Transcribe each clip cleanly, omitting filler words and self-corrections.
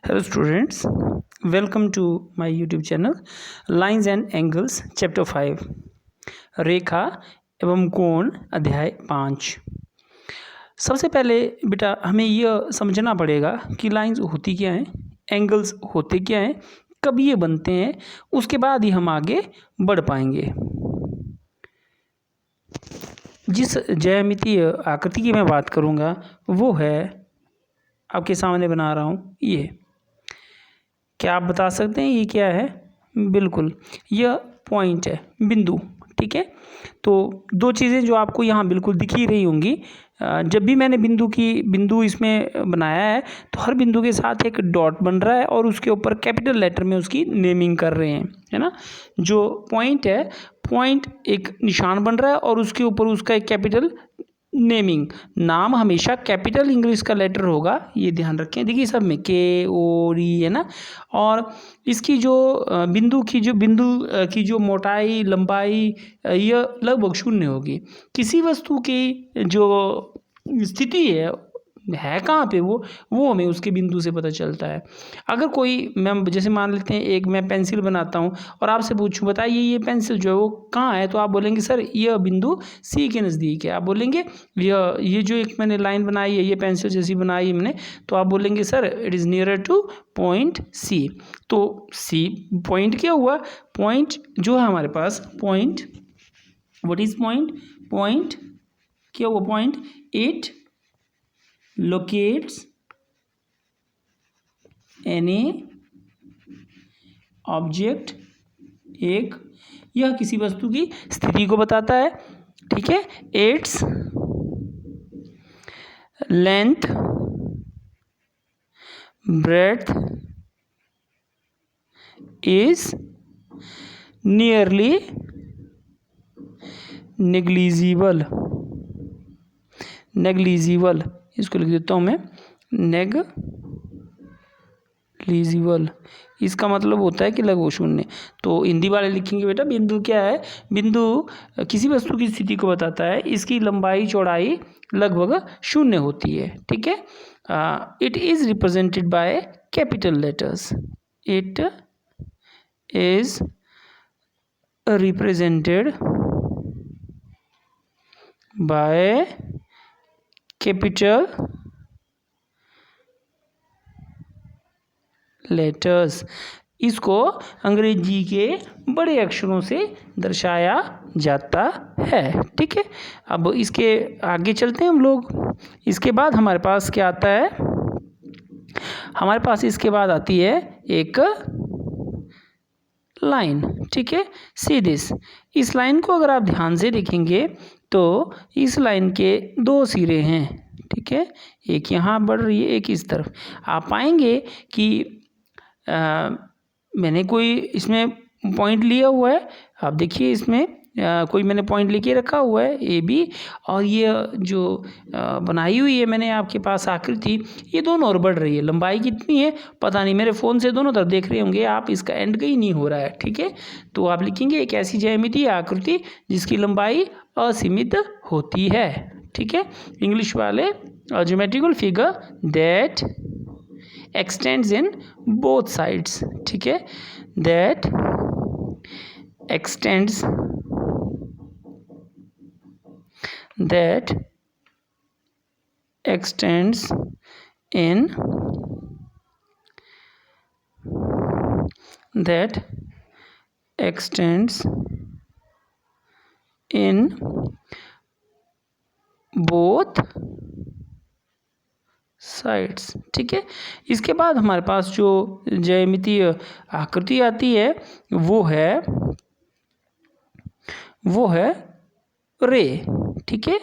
Hello students, welcome to my YouTube channel Lines and Angles Chapter 5 रेखा एवं कोण अध्याय 5। सबसे पहले बेटा हमें यह समझना पड़ेगा कि लाइंस होती क्या हैं, एंगल्स होते क्या हैं, कब ये बनते हैं, उसके बाद ही हम आगे बढ़ पाएंगे। जिस ज्यामितीय आकृति की मैं बात करूँगा वो है आपके सामने बना रहा हूँ ये। क्या आप बता सकते हैं ये क्या है? बिल्कुल, यह पॉइंट है, बिंदु। ठीक है, तो दो चीज़ें जो आपको यहाँ बिल्कुल दिख ही रही होंगी। जब भी मैंने बिंदु इसमें बनाया है तो हर बिंदु के साथ एक डॉट बन रहा है और उसके ऊपर कैपिटल लेटर में उसकी नेमिंग कर रहे हैं, है ना। जो पॉइंट है, पॉइंट एक निशान बन रहा है और उसके ऊपर उसका एक कैपिटल नेमिंग, नाम हमेशा कैपिटल इंग्लिश का लेटर होगा, ये ध्यान रखें। देखिए सब में KOD है ना। और इसकी जो बिंदु की जो मोटाई लंबाई यह लगभग शून्य होगी। किसी वस्तु की जो स्थिति है कहाँ पे वो हमें उसके बिंदु से पता चलता है। अगर कोई मैं जैसे मान लेते हैं मैं पेंसिल बनाता हूँ और आपसे पूछूं बताइए ये पेंसिल जो है वो कहाँ है, तो आप बोलेंगे सर यह बिंदु C के नज़दीक है। आप बोलेंगे ये जो एक मैंने लाइन बनाई है, ये पेंसिल जैसी बनाई है मैंने, तो आप बोलेंगे sir it is nearer two point C। तो C पॉइंट क्या हुआ? पॉइंट जो है हमारे पास, पॉइंट व्हाट इज पॉइंट क्या हुआ? Point it locates any object, यह किसी वस्तु की स्थिति को बताता है। ठीक है, it's length breadth is nearly negligible, इसको लिख देता हूँ मैं, नेग्लिजिबल। इसका मतलब होता है कि लगभग शून्य। तो हिंदी वाले लिखेंगे बेटा बिंदु क्या है? बिंदु किसी वस्तु की स्थिति को बताता है, इसकी लंबाई चौड़ाई लगभग शून्य होती है। ठीक है, it is represented by capital letters, it is represented by capital letters. इसको अंग्रेजी के बड़े अक्षरों से दर्शाया जाता है। ठीक है, अब इसके आगे चलते हैं हम लोग। इसके बाद हमारे पास क्या आता है? हमारे पास इसके बाद आती है एक लाइन। ठीक है, सी दिस। इस लाइन को अगर आप ध्यान से देखेंगे तो इस लाइन के दो सिरे हैं। ठीक है, एक यहाँ बढ़ रही है, एक इस तरफ। आप पाएंगे कि मैंने कोई इसमें पॉइंट लिया हुआ है। आप देखिए इसमें कोई मैंने पॉइंट लेके रखा हुआ है AB, और ये जो बनाई हुई है मैंने आपके पास आकृति, ये दोनों और बढ़ रही है। लंबाई कितनी है पता नहीं, मेरे फ़ोन से दोनों तरफ देख रहे होंगे आप, इसका एंड कहीं नहीं हो रहा है। ठीक है, तो आप लिखेंगे एक ऐसी ज्यामितीय आकृति जिसकी लंबाई असीमित होती है। ठीक है, इंग्लिश वाले geometrical figure that x tends in both sides. ठीक है, that extends in both sides. ठीक है, इसके बाद हमारे पास जो ज्यामितीय आकृति आती है वो है रे। ठीक है,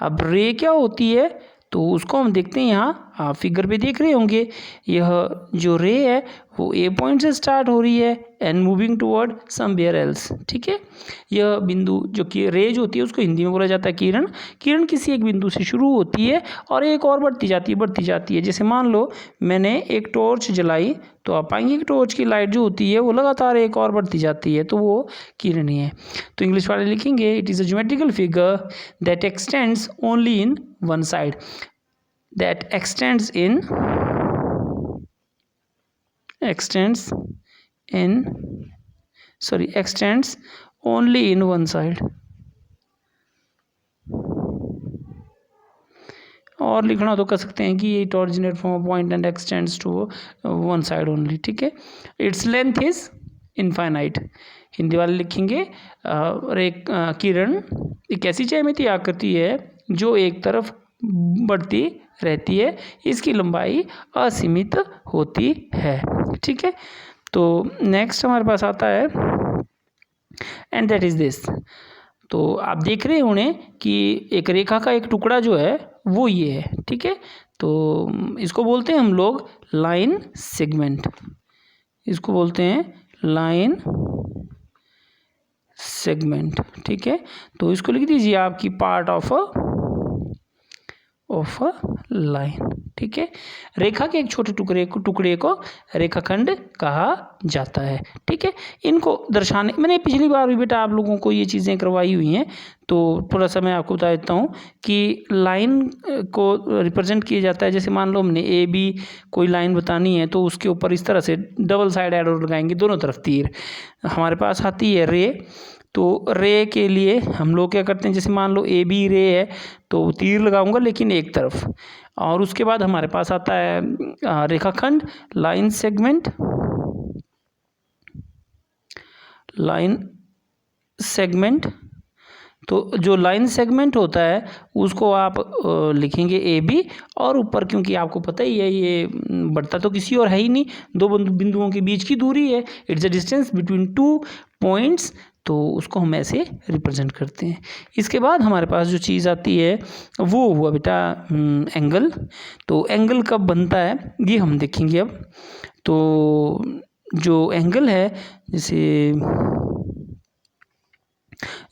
अब रे क्या होती है तो उसको हम देखते हैं। यहाँ आप फिगर पे देख रहे होंगे, यह जो रे है वो A पॉइंट से स्टार्ट हो रही है and moving toward somewhere else. ठीक है, यह बिंदु जो कि रे जो होती है उसको हिंदी में बोला जाता है किरण किसी एक बिंदु से शुरू होती है और एक और बढ़ती जाती है। जैसे मान लो मैंने एक टॉर्च जलाई तो आप पाएंगे कि टॉर्च की लाइट जो होती है वो लगातार एक और बढ़ती जाती है, तो वो किरण ही है। तो इंग्लिश वाले लिखेंगे it is a geometrical figure that x tends only in one side, that extends in extends only in one side, और लिखना तो कर सकते हैं कि it originate from a point and extends to one side only, ठीक है। It's length is infinite, Hindi वाले लिखेंगे किरण एक ऐसी ज्यामितीय आकृति है जो एक तरफ बढ़ती रहती है, इसकी लंबाई असीमित होती है, ठीक है। तो नेक्स्ट हमारे पास आता है एंड दैट इज दिस। तो आप देख रहे होंगे कि एक रेखा का एक टुकड़ा जो है वो ये है, ठीक है। तो इसको बोलते हैं हम लोग लाइन सेगमेंट, इसको बोलते हैं लाइन सेगमेंट, ठीक है। तो इसको लिख दीजिए आपकी पार्ट ऑफ अ लाइन, ठीक है। रेखा के एक छोटे टुकड़े को रेखाखंड कहा जाता है, ठीक है। इनको दर्शाने, मैंने पिछली बार भी बेटा आप लोगों को ये चीज़ें करवाई हुई हैं, तो थोड़ा सा मैं आपको बता देता हूँ कि लाइन को रिप्रेजेंट किया जाता है। जैसे मान लो हमने ए बी कोई लाइन बतानी है, तो उसके ऊपर इस तरह से डबल साइड एरो लगाएंगे, दोनों तरफ तीर। हमारे पास आती है रे, तो रे के लिए हम लोग क्या करते हैं, जैसे मान लो ए बी रे है तो तीर लगाऊंगा लेकिन एक तरफ, और उसके बाद हमारे पास आता है रेखाखंड लाइन सेगमेंट, लाइन सेगमेंट। तो जो लाइन सेगमेंट होता है उसको आप लिखेंगे ए बी, और ऊपर क्योंकि आपको पता ही है ये बढ़ता तो किसी और है ही नहीं, दो बिंदुओं के बीच की दूरी है, it's a distance between two points, तो उसको हम ऐसे रिप्रेजेंट करते हैं। इसके बाद हमारे पास जो चीज़ आती है वो हुआ बेटा एंगल। तो एंगल कब बनता है ये हम देखेंगे अब। तो जो एंगल है, जैसे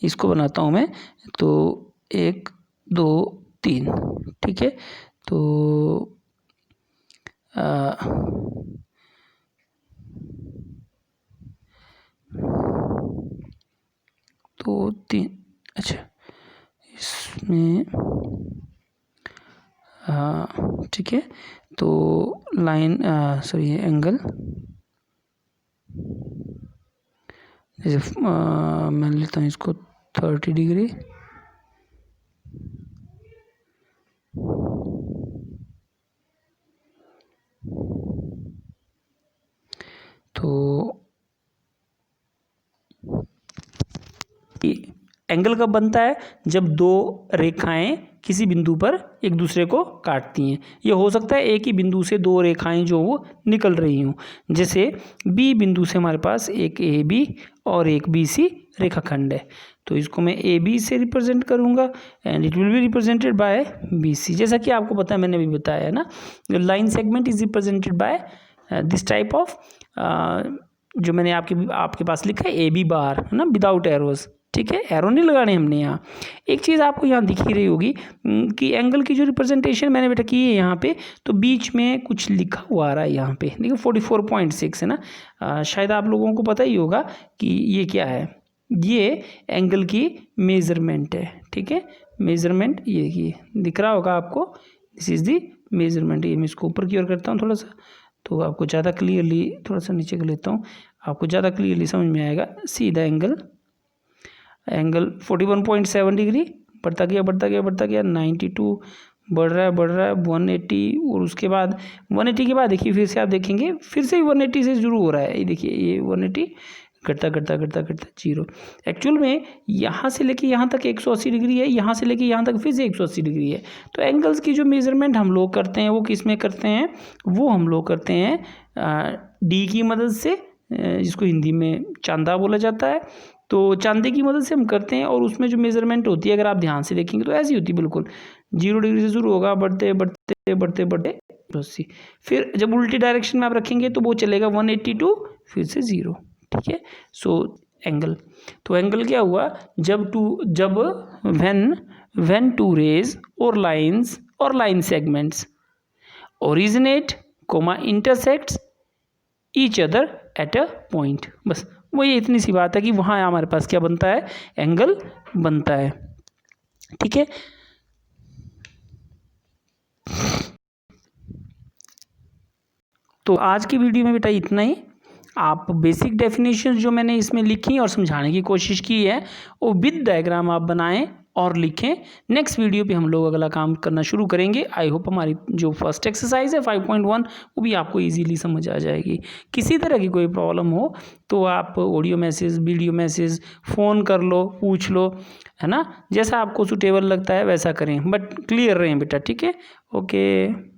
इसको बनाता हूँ मैं, तो 1 2 3, ठीक है। तो तो 3, अच्छा इसमें ठीक है। तो लाइन सॉरी एंगल, जैसे मैं लेता हूँ इसको 30 डिग्री, तो एंगल कब बनता है, जब दो रेखाएं किसी बिंदु पर एक दूसरे को काटती हैं। ये हो सकता है एक ही बिंदु से दो रेखाएं जो वो निकल रही हों, जैसे बी बिंदु से हमारे पास एक ए बी और एक बी सी रेखाखंड है, तो इसको मैं ए बी से रिप्रेजेंट करूंगा and it will be represented by B C. जैसा कि आपको पता है, मैंने भी बताया है ना, line segment is represented by this type of, जो मैंने आपके पास लिखा है ए बी बार, है ना, विदाउट एरोज, ठीक है। एरो नहीं लगाने हमने यहाँ। एक चीज़ आपको यहाँ दिख ही रही होगी कि एंगल की जो रिप्रेजेंटेशन मैंने बेटा की है यहाँ पे, तो बीच में कुछ लिखा हुआ आ रहा है यहाँ पे, देखिए 44.6 है ना। शायद आप लोगों को पता ही होगा कि ये क्या है, ये एंगल की मेजरमेंट है, ठीक है। मेजरमेंट ये देखिए दिख रहा होगा आपको, दिस इज़ दी मेजरमेंट। ये मैं इसको ऊपर की ओर करता हूँ थोड़ा सा, तो आपको ज़्यादा क्लियरली, थोड़ा सा नीचे कर लेता हूँ, आपको ज़्यादा क्लियरली समझ में आएगा। सी द एंगल 41.7 डिग्री बढ़ता गया 92 बढ़ रहा है 180, और उसके बाद 180 के बाद देखिए फिर से आप देखेंगे फिर से 180 से शुरू हो रहा है, ये देखिए ये 180 घटता 0। एक्चुअल में यहाँ से लेके यहाँ तक 180 डिग्री है, यहाँ से लेके यहाँ तक फिर से 180 डिग्री है। तो एंगल्स की जो मेजरमेंट हम लोग करते हैं वो किस में करते हैं, वो हम लोग करते हैं डी की मदद से, जिसको हिंदी में चांदा बोला जाता है। तो चांदे की मदद से हम करते हैं, और उसमें जो मेजरमेंट होती है अगर आप ध्यान से देखेंगे तो ऐसी होती है, बिल्कुल 0 डिग्री से शुरू होगा, बढ़ते 80, फिर जब उल्टी डायरेक्शन में आप रखेंगे तो वो चलेगा 182 फिर से 0, ठीक है। सो एंगल, तो एंगल क्या हुआ, जब व्हेन टू रेज और लाइंस और line segments originate intersects each other at a point. बस वही इतनी सी बात है कि वहाँ हमारे पास क्या बनता है, एंगल बनता है, ठीक है। तो आज की वीडियो में बेटा इतना ही। आप बेसिक डेफिनेशन जो मैंने इसमें लिखी और समझाने की कोशिश की है वो विद डायग्राम आप बनाएं और लिखें। नेक्स्ट वीडियो पे हम लोग अगला काम करना शुरू करेंगे। आई होप हमारी जो फर्स्ट एक्सरसाइज है 5.1 वो भी आपको इजीली समझ आ जाएगी। किसी तरह की कोई प्रॉब्लम हो तो आप audio message, video message, phone कर लो, पूछ लो, है ना। जैसा आपको सूटेबल लगता है वैसा करें, बट क्लियर रहें बेटा, ठीक है। ओके।